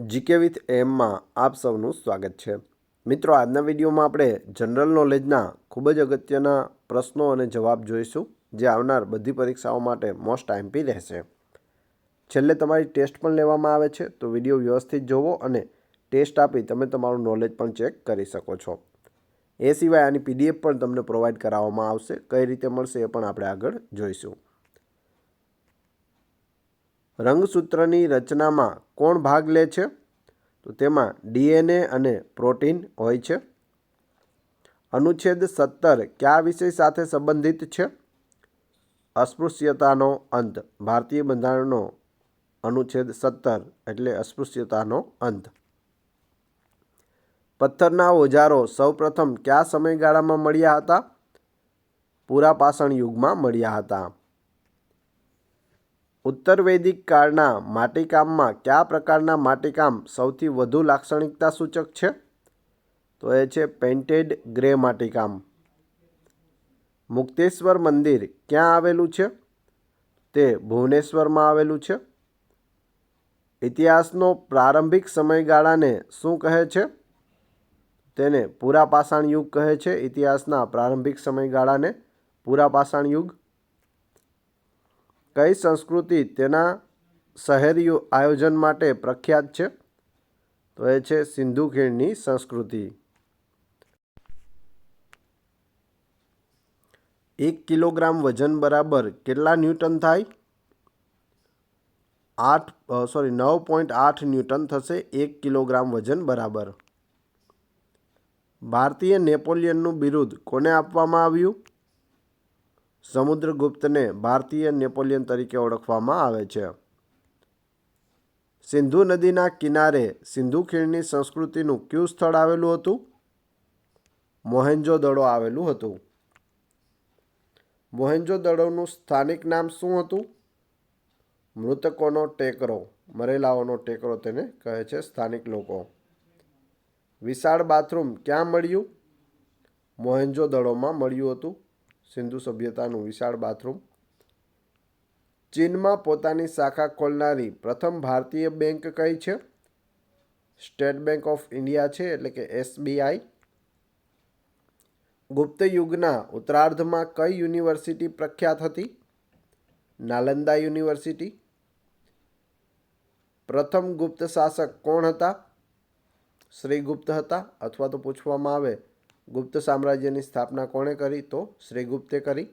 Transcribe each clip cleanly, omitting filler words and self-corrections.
GK with એમમાં આપ સૌનું સ્વાગત છે. મિત્રો, આજના વિડીયોમાં આપણે જનરલ નોલેજના ખૂબ જ અગત્યના પ્રશ્નો અને જવાબ જોઈશું, જે આવનાર બધી પરીક્ષાઓ માટે મોસ્ટ આઈએમપી રહેશે. છેલ્લે તમારી ટેસ્ટ પણ લેવામાં આવે છે, તો વિડીયો વ્યવસ્થિત જોવો અને ટેસ્ટ આપી તમે તમારું નોલેજ પણ ચેક કરી શકો છો. એ સિવાય આની પીડીએફ પણ તમને પ્રોવાઈડ કરાવવામાં આવશે. કઈ રીતે મળશે એ પણ આપણે આગળ જોઈશું. રંગસૂત્રની રચનામાં કોણ ભાગ લે છે? તો તેમાં ડીએનએ અને પ્રોટીન હોય છે. અનુચ્છેદ 17 કયા વિષય સાથે સંબંધિત છે? અસ્પૃશ્યતાનો અંત. ભારતીય બંધારણનો અનુચ્છેદ 17 એટલે અસ્પૃશ્યતાનો અંત. પથ્થરના ઓજારો સૌપ્રથમ કયા સમયગાળામાં મળ્યા હતા? પુરા પાષાણ યુગમાં મળ્યા હતા. ઉત્તર વૈદિક કાળના માટીકામમાં કયા પ્રકારના માટીકામ સૌથી વધુ લાક્ષણિકતા સૂચક છે? તો એ છે પેઇન્ટેડ ગ્રે માટીકામ. મુક્તેશ્વર મંદિર ક્યાં આવેલું છે? તે ભુવનેશ્વરમાં આવેલું છે. ઇતિહાસનો પ્રારંભિક સમયગાળાને શું કહે છે? તેને પુરા પાષાણ યુગ કહે છે. ઇતિહાસના પ્રારંભિક સમયગાળાને પુરા પાષાણ યુગ. કઈ સંસ્કૃતિ તેના શહેરી આયોજન માટે પ્રખ્યાત છે? તો એ છે સિંધુ ખીણની સંસ્કૃતિ. 1 કિલોગ્રામ વજન બરાબર કેટલા ન્યૂટન થાય? 9.8 ન્યૂટન થશે 1 કિલોગ્રામ વજન બરાબર. ભારતીય નેપોલિયનનું બિરુદ કોને આપવામાં આવ્યું? સમુદ્રગુપ્તને ભારતીય નેપોલિયન તરીકે ઓળખવામાં આવે છે. સિંધુ નદીના કિનારે સિંધુ ખીણની સંસ્કૃતિનું કયું સ્થળ આવેલું હતું? મોહેન્જો-દડો આવેલું હતું. મોહેન્જો-દડોનું સ્થાનિક નામ શું હતું? મૃતકોનો ટેકરો. મરેલાઓનો ટેકરો તેને કહે છે સ્થાનિક લોકો. વિશાળ બાથરૂમ ક્યાં મળ્યું? મોહેન્જો-દડોમાં મળ્યું હતું. સિંધુ સભ્યતાનું વિશાળ બાથરૂમ. ચીનમાં પોતાની શાખા ખોલનારી પ્રથમ ભારતીય બેંક કઈ છે? સ્ટેટ બેંક ઓફ ઇન્ડિયા છે, એટલે કે SBI. ગુપ્ત યુગના ઉત્તરાર્ધમાં કઈ યુનિવર્સિટી પ્રખ્યાત હતી? નાલંદા યુનિવર્સિટી. પ્રથમ ગુપ્ત શાસક કોણ હતા? શ્રીગુપ્ત હતા. અથવા તો પૂછવામાં આવે ગુપ્ત સામ્રાજ્યની સ્થાપના કોણે કરી? તો શ્રીગુપ્તે કરી.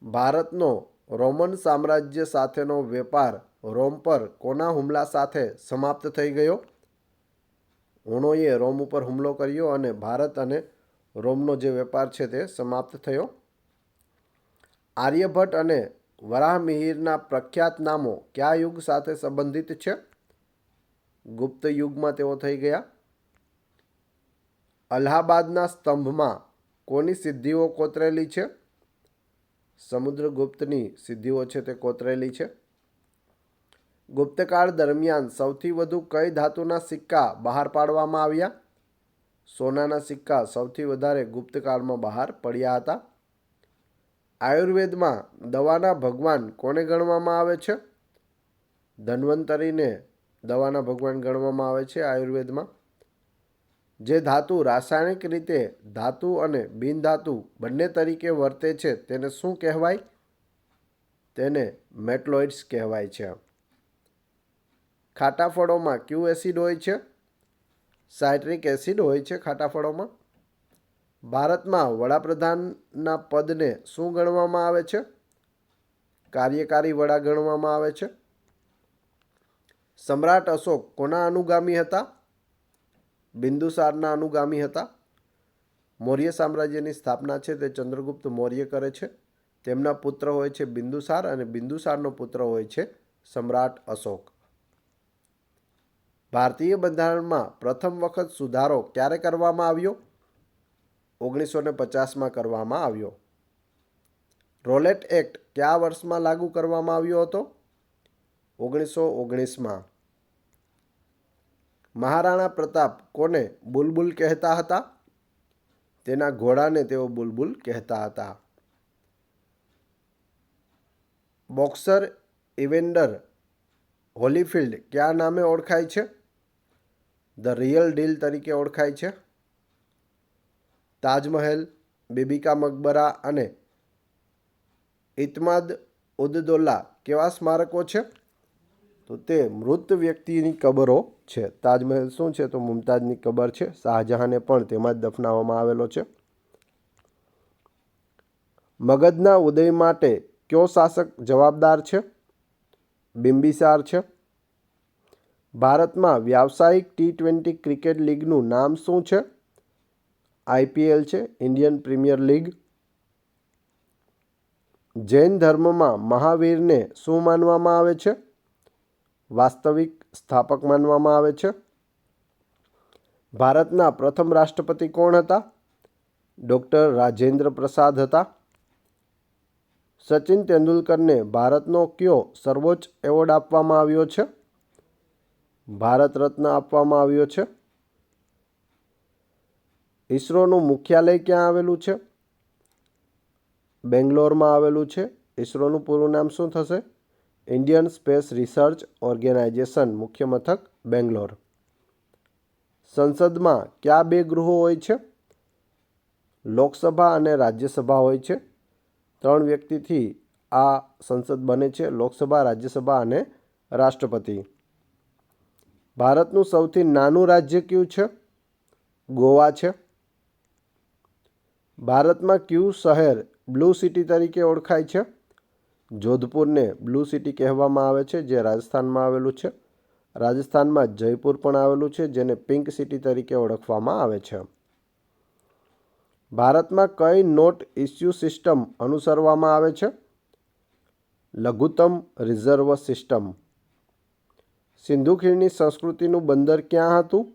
ભારતનો રોમન સામ્રાજ્ય સાથેનો વેપાર રોમ પર કોના હુમલા સાથે સમાપ્ત થઈ ગયો? હુણોએ રોમ ઉપર હુમલો કર્યો અને ભારત અને રોમનો જે વેપાર છે તે સમાપ્ત થયો. આર્યભટ્ટ અને વરાહમિહિરના પ્રખ્યાત નામો કયા યુગ સાથે સંબંધિત છે? ગુપ્ત યુગમાં તેઓ થઈ ગયા. અલ્હાબાદના સ્તંભમાં કોની સિદ્ધિઓ કોતરેલી છે? સમુદ્રગુપ્તની સિદ્ધિઓ છે તે કોતરેલી છે. ગુપ્તકાળ દરમિયાન સૌથી વધુ કઈ ધાતુના સિક્કા બહાર પાડવામાં આવ્યા? સોનાના સિક્કા સૌથી વધારે ગુપ્તકાળમાં બહાર પડ્યા હતા. આયુર્વેદમાં દવાના ભગવાન કોને ગણવામાં આવે છે? ધન્વંતરીને દવાના ભગવાન ગણવામાં આવે છે આયુર્વેદમાં. જે ધાતુ રાસાયણિક રીતે ધાતુ અને બિનધાતુ બંને તરીકે વર્તે છે તેને શું કહેવાય? તેને મેટલોઇડ્સ કહેવાય છે. ખાટા ફળોમાં કયું એસિડ હોય છે? સાઇટ્રિક એસિડ હોય છે ખાટા ફળોમાં. ભારતમાં વડાપ્રધાનના પદને શું ગણવામાં આવે છે? કાર્યકારી વડા ગણવામાં આવે છે. સમ્રાટ અશોક કોના અનુગામી હતા? બિંદુસારના અનુગામી હતા. મૌર્ય સામ્રાજ્યની સ્થાપના છે તે ચંદ્રગુપ્ત મૌર્ય કરે છે. તેમના પુત્ર હોય છે બિંદુસાર અને બિંદુસારનો પુત્ર હોય છે સમ્રાટ અશોક. ભારતીય બંધારણમાં પ્રથમ વખત સુધારો ક્યારે કરવામાં આવ્યો? 1950માં કરવામાં આવ્યો. રોલેટ એક્ટ કયા વર્ષમાં લાગુ કરવામાં આવ્યો હતો? 1919માં. મહારાણા પ્રતાપ કોને બુલબુલ કહેતા હતા? તેના ઘોડાને તેઓ બુલબુલ કહેતા હતા. બોક્સર ઇવેન્ડર હોલીફિલ્ડ કયા નામે ઓળખાય છે? ધ રિયલ ડીલ તરીકે ઓળખાય છે. તાજમહેલ, બીબી મકબરા અને ઇતમાદ ઉદ-દૌલા કેવા સ્મારકો છે? તો તે મૃત વ્યક્તિની કબરો છે. તાજમહેલ શું છે? તો મુમતાઝની કબર છે. શાહજહાંને પણ તેમાં જ દફનાવવામાં આવેલો છે. મગધના ઉદય માટે કયો શાસક જવાબદાર છે? બિંબિસાર છે. ભારતમાં વ્યાવસાયિક T20 ક્રિકેટ લીગનું નામ શું છે? IPL છે, ઇન્ડિયન પ્રીમિયર લીગ. જૈન ધર્મમાં મહાવીરને શું માનવામાં આવે છે? વાસ્તવિક સ્થાપક માનવામાં આવે છે. ભારતના પ્રથમ રાષ્ટ્રપતિ કોણ હતા? ડૉક્ટર રાજેન્દ્ર પ્રસાદ હતા. સચિન તેંડુલકરને ભારતનો કયો સર્વોચ્ચ એવોર્ડ આપવામાં આવ્યો છે? ભારત રત્ન આપવામાં આવ્યો છે. ઇસરોનું મુખ્યાલય ક્યાં આવેલું છે? બેંગ્લોરમાં આવેલું છે. ઇસરોનું પૂરું નામ શું થશે? Indian space research organisation. મુખ્ય મથક બેંગ્લોર. સંસદમાં કયા બે ગૃહો હોય છે? લોકસભા અને રાજ્યસભા હોય છે. 3 વ્યક્તિથી આ સંસદ બને છે: લોકસભા, રાજ્યસભા અને રાષ્ટ્રપતિ. ભારતનું સૌથી નાનું રાજ્ય કયું છે? ગોવા છે. ભારતમાં કયું શહેર બ્લુ સિટી તરીકે ઓળખાય છે? જોધપુરને બ્લુ સિટી કહેવામાં આવે છે, જે રાજસ્થાનમાં આવેલું છે. રાજસ્થાનમાં જયપુર પણ આવેલું છે, જેને પિંક સિટી તરીકે ઓળખવામાં આવે છે. ભારતમાં કઈ નોટ ઇસ્યુ સિસ્ટમ અનુસરવામાં આવે છે? લઘુત્તમ રિઝર્વ સિસ્ટમ. સિંધુ ખીણની સંસ્કૃતિનું બંદર ક્યાં હતું?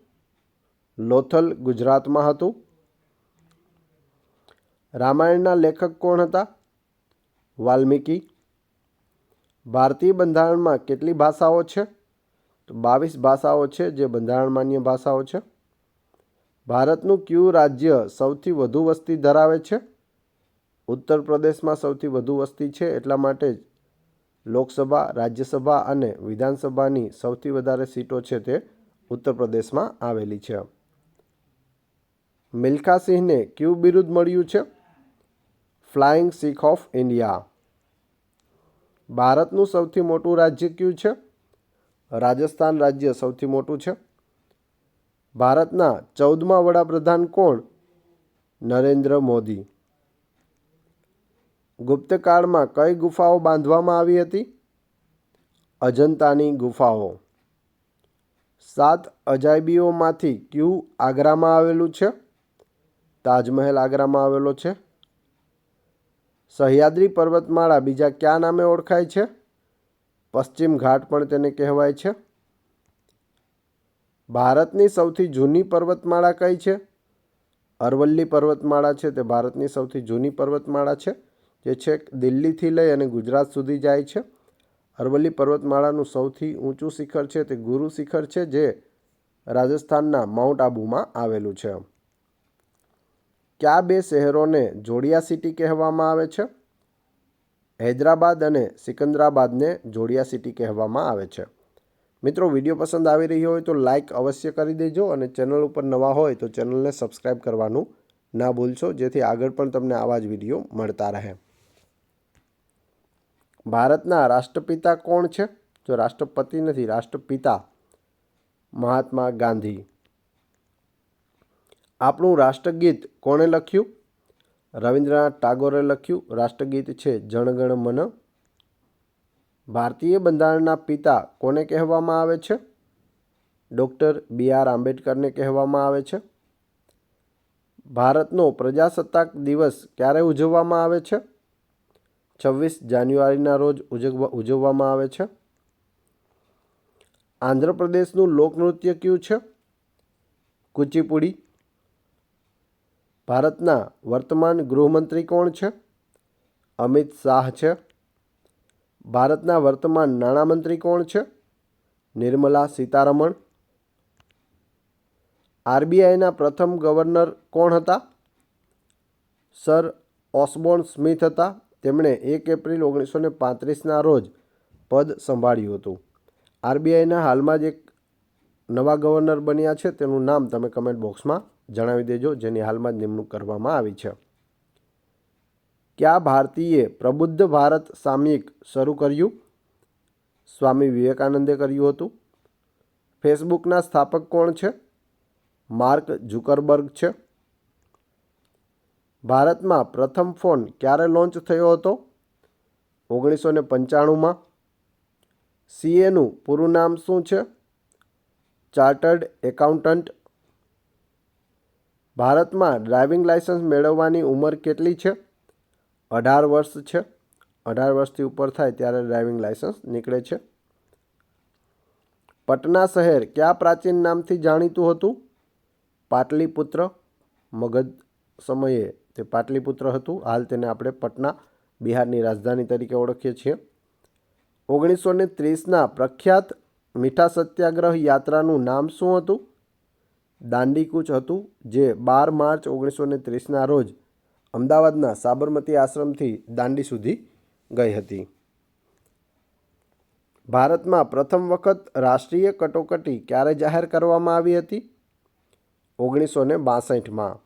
લોથલ, ગુજરાતમાં હતું. રામાયણના લેખક કોણ હતા? વાલ્મીકી. ભારતીય બંધારણમાં કેટલી ભાષાઓ છે? તો 22 ભાષાઓ છે, જે બંધારણ માન્ય ભાષાઓ છે. ભારતનું કયું રાજ્ય સૌથી વધુ વસ્તી ધરાવે છે? ઉત્તર પ્રદેશમાં સૌથી વધુ વસ્તી છે, એટલા માટે જ લોકસભા, રાજ્યસભા અને વિધાનસભાની સૌથી વધારે સીટો છે તે ઉત્તર પ્રદેશમાં આવેલી છે. મિલ્ખા સિંહને કયું બિરુદ મળ્યું છે? Flying Sikh of India. ભારતનું સૌથી મોટું રાજ્ય કયું છે? રાજસ્થાન રાજ્ય સૌથી મોટું છે. ભારતના 14મા વડાપ્રધાન કોણ? નરેન્દ્ર મોદી. ગુપ્તકાળમાં કઈ ગુફાઓ બાંધવામાં આવી હતી? અજંતાની ગુફાઓ. 7 અજાયબીઓમાંથી કયું આગ્રામાં આવેલું છે? તાજમહેલ આગ્રામાં આવેલો છે. સહ્યાદ્રી પર્વતમાળા બીજા કયા નામે ઓળખાય છે? પશ્ચિમ ઘાટ પણ તેને કહેવાય છે. ભારતની સૌથી જૂની પર્વતમાળા કઈ છે? અરવલ્લી પર્વતમાળા છે તે ભારતની સૌથી જૂની પર્વતમાળા છે, જે છેક દિલ્હીથી લઈ અને ગુજરાત સુધી જાય છે. અરવલ્લી પર્વતમાળાનું સૌથી ઊંચું શિખર છે તે ગુરુ શિખર છે, જે રાજસ્થાનના માઉન્ટ આબુમાં આવેલું છે. કયા બે શહેરોને જોડિયા સિટી કહેવામાં આવે છે? હૈદરાબાદ અને સિકંદરાબાદને જોડિયા સિટી કહેવામાં આવે છે. મિત્રો, વિડીયો પસંદ આવી રહ્યો હોય તો લાઈક અવશ્ય કરી દેજો અને ચેનલ ઉપર નવા હોય તો ચેનલને સબસ્ક્રાઈબ કરવાનું ના ભૂલશો, જેથી આગળ પણ તમને આવા જ વિડીયો મળતા રહે. ભારતના રાષ્ટ્રપિતા કોણ છે? જો રાષ્ટ્રપતિ નથી, રાષ્ટ્રપિતા મહાત્મા ગાંધી. આપણું રાષ્ટ્રગીત કોણે લખ્યું? રવિન્દ્રનાથ ટાગોરે લખ્યું. રાષ્ટ્રગીત છે જન ગણ મન. ભારતીય બંધારણના પિતા કોને કહેવામાં આવે છે? ડૉક્ટર BR આંબેડકરને કહેવામાં આવે છે. ભારતનો પ્રજાસત્તાક દિવસ ક્યારે ઉજવવામાં આવે છે? 26 જાન્યુઆરીના રોજ ઉજવવામાં આવે છે. આંધ્રપ્રદેશનું લોકનૃત્ય કયું છે? કુચીપુડી. ભારતના વર્તમાન ગૃહમંત્રી કોણ છે? અમિત શાહ છે. ભારતના વર્તમાન નાણામંત્રી કોણ છે? નિર્મલા સીતારમણ. RBIના પ્રથમ ગવર્નર કોણ હતા? સર ઓસ્બોર્ન સ્મિથ હતા. તેમણે 1 એપ્રિલ 1935ના રોજ પદ સંભાળ્યું હતું. આરબીઆઈના હાલમાં જ એક નવા ગવર્નર બન્યા છે, તેનું નામ તમે કમેન્ટ બોક્સમાં જણાવી દેજો, જેની હાલમાં જ નિમણૂક કરવામાં આવી છે. કયા ભારતીયે પ્રબુદ્ધ ભારત સામયિક શરૂ કર્યું? સ્વામી વિવેકાનંદે કર્યું હતું. ફેસબુકના સ્થાપક કોણ છે? માર્ક ઝુકરબર્ગ છે. ભારતમાં પ્રથમ ફોન ક્યારે લોન્ચ થયો હતો? 1995માં. સીએનું પૂરું નામ શું છે? Chartered accountant. ભારતમાં ડ્રાઇવિંગ લાયસન્સ મેળવવાની ઉંમર કેટલી છે? 18 વર્ષ છે. 18 વર્ષથી ઉપર થાય ત્યારે ડ્રાઇવિંગ લાયસન્સ નીકળે છે. પટના શહેર કયા પ્રાચીન નામથી જાણીતું હતું? પાટલીપુત્ર. મગધ સમયે તે પાટલીપુત્ર હતું. હાલ તેને આપણે પટના, બિહારની રાજધાની તરીકે ઓળખીએ છીએ. 1930ના પ્રખ્યાત મીઠા સત્યાગ્રહ યાત્રાનું નામ શું હતું? દાંડીકૂચ હતું, જે 12 માર્ચ 1930ના રોજ અમદાવાદના સાબરમતી આશ્રમથી દાંડી સુધી ગઈ હતી. ભારતમાં પ્રથમ વખત રાષ્ટ્રીય કટોકટી ક્યારે જાહેર કરવામાં આવી હતી? 1962માં.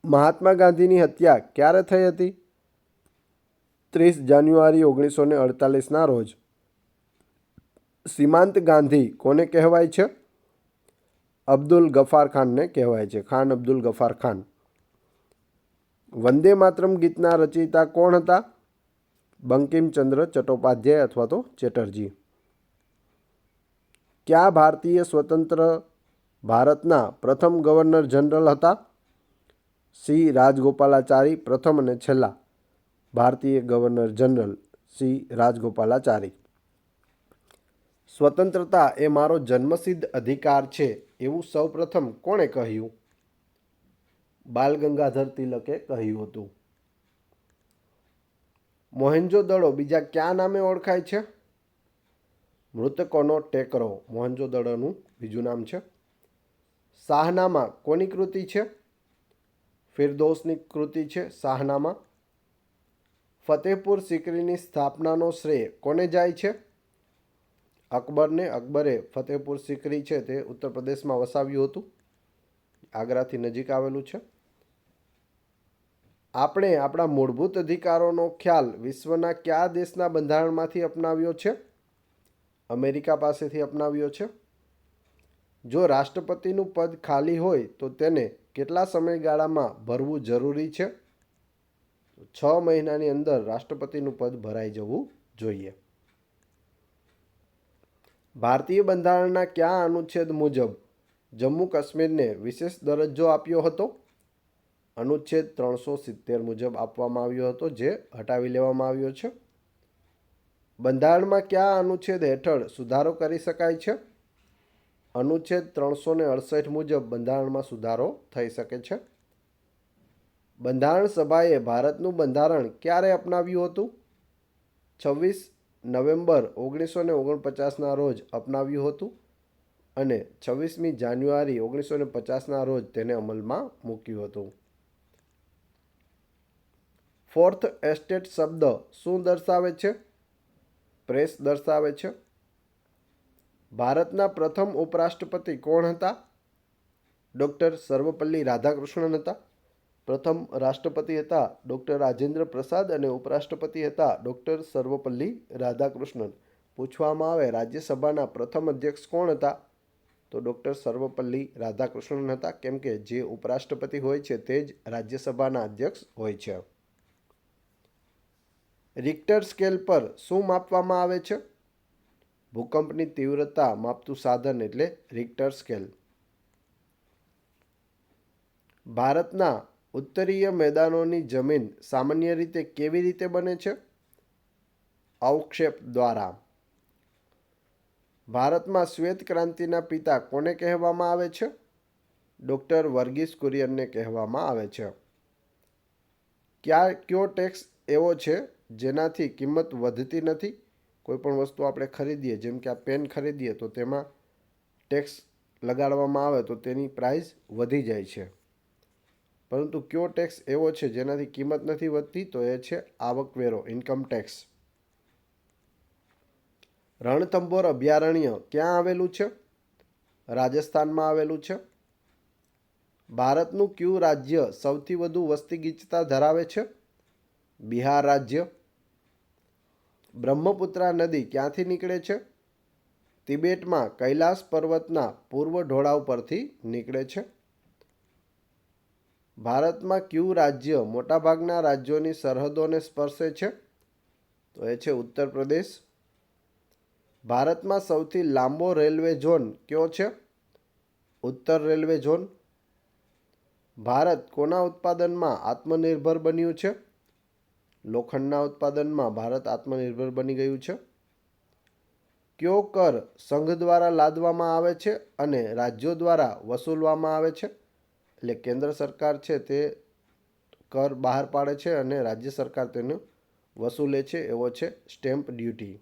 મહાત્મા ગાંધીની હત્યા ક્યારે થઈ હતી? 30 જાન્યુઆરી 1948ના રોજ. સીમાંત ગાંધી કોને કહેવાય છે? અબ્દુલ ગફાર ખાનને કહેવાય છે. ખાન અબ્દુલ ગફાર ખાન. વંદે માતરમ ગીતના રચયિતા કોણ હતા? બંકિમચંદ્ર ચટ્ટોપાધ્યાય અથવા તો ચેટર્જી. કયા ભારતીય સ્વતંત્ર ભારતના પ્રથમ ગવર્નર જનરલ હતા? સી રાજગોપાલાચારી. પ્રથમ અને છેલ્લા ભારતીય ગવર્નર જનરલ સી રાજગોપાલાચારી. સ્વતંત્રતા એ મારો જન્મસિદ્ધ અધિકાર છે એવું સૌપ્રથમ કોણે કહ્યું? બાલ ગંગાધર તિલકે કહ્યું હતું. મોહેન્જો-દડો બીજા કયા નામે ઓળખાય છે? મૃતકોનો ટેકરો મોહેન્જો-દડોનું બીજું નામ છે. શાહનામા કોની કૃતિ છે? ફિરદૌસની કૃતિ છે શાહનામા. ફતેહપુર સિકરીની સ્થાપનાનો શ્રેય કોને જાય છે? અકબરને. અકબરે ફતેહપુર સિકરી છે તે ઉત્તર પ્રદેશમાં વસાવ્યું હતું. આગ્રાથી નજીક આવેલું છે. આપણે આપણા મૂળભૂત અધિકારોનો ખ્યાલ વિશ્વના કયા દેશના બંધારણમાંથી અપનાવ્યો છે? અમેરિકા પાસેથી અપનાવ્યો છે. જો રાષ્ટ્રપતિનું પદ ખાલી હોય તો તેને કેટલા સમયગાળામાં ભરવું જરૂરી છે? 6 મહિનાની અંદર રાષ્ટ્રપતિનું પદ ભરાઈ જવું જોઈએ. ભારતીય બંધારણના કયા અનુચ્છેદ મુજબ જમ્મુ કાશ્મીરને વિશેષ દરજ્જો આપ્યો હતો? અનુચ્છેદ 370 મુજબ આપવામાં આવ્યો હતો, જે હટાવી લેવામાં આવ્યો છે. બંધારણમાં કયા અનુચ્છેદ હેઠળ સુધારો કરી શકાય છે? અનુચ્છેદ 368 મુજબ બંધારણમાં સુધારો થઈ શકે છે. બંધારણ સભાએ ભારતનું બંધારણ ક્યારે અપનાવ્યું હતું? 26 નવેમ્બર 1949ના રોજ અપનાવ્યું હતું અને 26મી જાન્યુઆરી 1950ના રોજ તેને અમલમાં મૂક્યું હતું. ફોર્થ એસ્ટેટ શબ્દ શું દર્શાવે છે? પ્રેસ દર્શાવે છે. ભારતના પ્રથમ ઉપરાષ્ટ્રપતિ કોણ હતા? ડૉક્ટર સર્વપલ્લી રાધાકૃષ્ણન હતા. પ્રથમ રાષ્ટ્રપતિ હતા ડૉક્ટર રાજેન્દ્ર પ્રસાદ અને ઉપરાષ્ટ્રપતિ હતા ડૉક્ટર સર્વપલ્લી રાધાકૃષ્ણન. પૂછવામાં આવે રાજ્યસભાના પ્રથમ અધ્યક્ષ કોણ હતા? તો ડૉક્ટર સર્વપલ્લી રાધાકૃષ્ણન હતા, કેમ કે જે ઉપરાષ્ટ્રપતિ હોય છે તે જ રાજ્યસભાના અધ્યક્ષ હોય છે. રિક્ટર સ્કેલ પર શું માપવામાં આવે છે? ભૂકંપની તીવ્રતા માપતું સાધન એટલે રિક્ટર સ્કેલ. ભારતના ઉત્તરીય મેદાનોની જમીન સામાન્ય રીતે કેવી રીતે બને છે? અવક્ષેપ દ્વારા. ભારતમાં શ્વેત ક્રાંતિના પિતા કોને કહેવામાં આવે છે? ડૉક્ટર વર્ગીસ કુરિયનને કહેવામાં આવે છે. કયો ટેક્સ એવો છે જેનાથી કિંમત વધતી નથી? કોઈપણ વસ્તુ આપણે ખરીદીએ, જેમ કે આ પેન ખરીદીએ તો તેમાં ટેક્સ લગાડવામાં આવે તો તેની પ્રાઇસ વધી જાય છે. પરંતુ કયો ટેક્સ એવો છે જેનાથી કિંમત નથી વધતી? તો એ છે આવકવેરો, ઇન્કમ ટેક્સ. રણથંભોર અભયારણ્ય ક્યાં આવેલું છે? રાજસ્થાનમાં આવેલું છે. ભારતનું કયું રાજ્ય સૌથી વધુ વસ્તી ગીચતા ધરાવે છે? બિહાર રાજ્ય. બ્રહ્મપુત્રા નદી ક્યાંથી નીકળે છે? તિબેટમાં કૈલાસ પર્વતના પૂર્વ ઢોળાવ પરથી નીકળે છે. ભારતમાં કયું રાજ્ય મોટાભાગના રાજ્યોની સરહદોને સ્પર્શે છે? તો એ છે ઉત્તર પ્રદેશ. ભારતમાં સૌથી લાંબો રેલવે ઝોન કયો છે? ઉત્તર રેલવે ઝોન. ભારત કોના ઉત્પાદનમાં આત્મનિર્ભર બન્યું છે? લોખંડના ઉત્પાદનમાં ભારત આત્મનિર્ભર બની ગયું છે. કયો કર સંઘ દ્વારા લાદવામાં આવે છે અને રાજ્યો દ્વારા વસૂલવામાં આવે છે? એટલે કેન્દ્ર સરકાર છે તે કર બહાર પાડે છે અને રાજ્ય સરકાર તેનું વસૂલે છે, એવો છે સ્ટેમ્પ ડ્યુટી.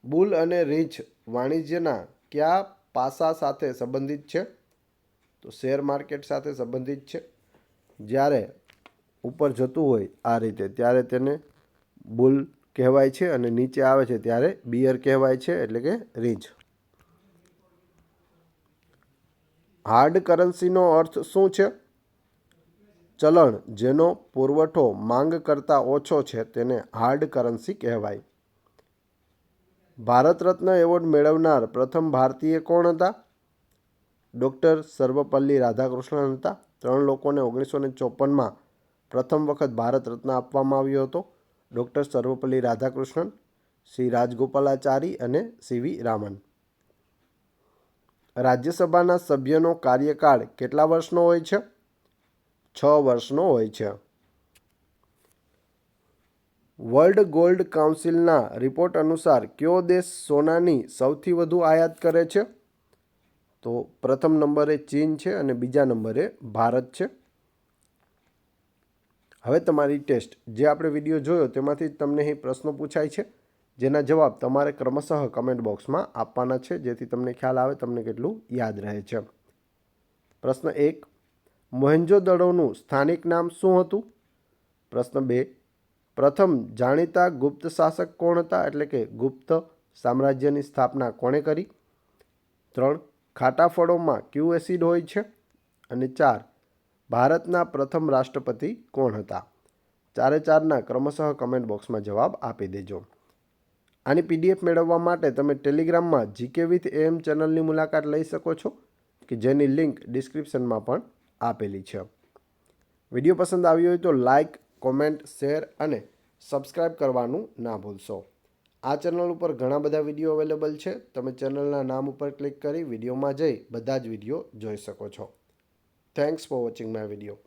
બુલ અને રીછ વાણિજ્યના કયા પાસા સાથે સંબંધિત છે? તો શેર માર્કેટ સાથે સંબંધિત છે. જ્યારે ઉપર જતું હોય આ રીતે ત્યારે તેને બુલ કહેવાય છે અને નીચે આવે છે ત્યારે બિયર કહેવાય છે, એટલે કે રીછ. હાર્ડ કરન્સીનો અર્થ શું છે? ચલણ જેનો પુરવઠો માંગ કરતાં ઓછો છે તેને હાર્ડ કરન્સી કહેવાય. ભારત રત્ન એવોર્ડ મેળવનાર પ્રથમ ભારતીય કોણ હતા? ડૉક્ટર સર્વપલ્લી રાધાકૃષ્ણન હતા. 3 લોકોને 1954માં પ્રથમ વખત ભારત રત્ન આપવામાં આવ્યો હતો. ડૉક્ટર સર્વપલ્લી રાધાકૃષ્ણન, શ્રી રાજગોપાલાચારી અને સીવી રામન. રાજ્યસભાના સભ્યનો કાર્યકાળ કેટલા વર્ષનો હોય છે? 6 વર્ષનો હોય છે. વર્લ્ડ ગોલ્ડ કાઉન્સિલના રિપોર્ટ અનુસાર કયો દેશ સોનાની સૌથી વધુ આયાત કરે છે? તો પ્રથમ નંબરે ચીન છે અને બીજા નંબરે ભારત છે. હવે તમારી ટેસ્ટ, જે આપણે વિડીયો જોયો તેમાંથી તમને અહીં પ્રશ્નો પૂછાય છે, જેના જવાબ તમારે ક્રમશઃ કમેન્ટ બોક્સમાં આપવાના છે, જેથી તમને ખ્યાલ આવે તમને કેટલું યાદ રહે છે. પ્રશ્ન 1, મોહેન્જો-દડોનું સ્થાનિક નામ શું હતું? પ્રશ્ન 2, પ્રથમ જાણીતા ગુપ્ત શાસક કોણ હતા? એટલે કે ગુપ્ત સામ્રાજ્યની સ્થાપના કોણે કરી? 3, ખાટા ફળોમાં કયું એસિડ હોય છે? અને 4, ભારતના પ્રથમ રાષ્ટ્રપતિ કોણ હતા? 4-4ના ક્રમશઃ કમેન્ટ બોક્સમાં જવાબ આપી દેજો. આની PDF મેળવવા માટે તમે ટેલિગ્રામમાં GK with AM ચેનલની મુલાકાત લઈ શકો છો, કે જેની લિંક ડિસ્ક્રિપ્શનમાં પણ આપેલી છે. વિડીયો પસંદ આવ્યો હોય તો લાઇક, કોમેન્ટ, શેર અને સબસ્ક્રાઈબ કરવાનું ના ભૂલશો. આ ચેનલ ઉપર ઘણા બધા વિડીયો અવેલેબલ છે. તમે ચેનલના નામ ઉપર ક્લિક કરી વિડીયોમાં જઈ બધા જ વિડીયો જોઈ શકો છો. Thanks for watching my video.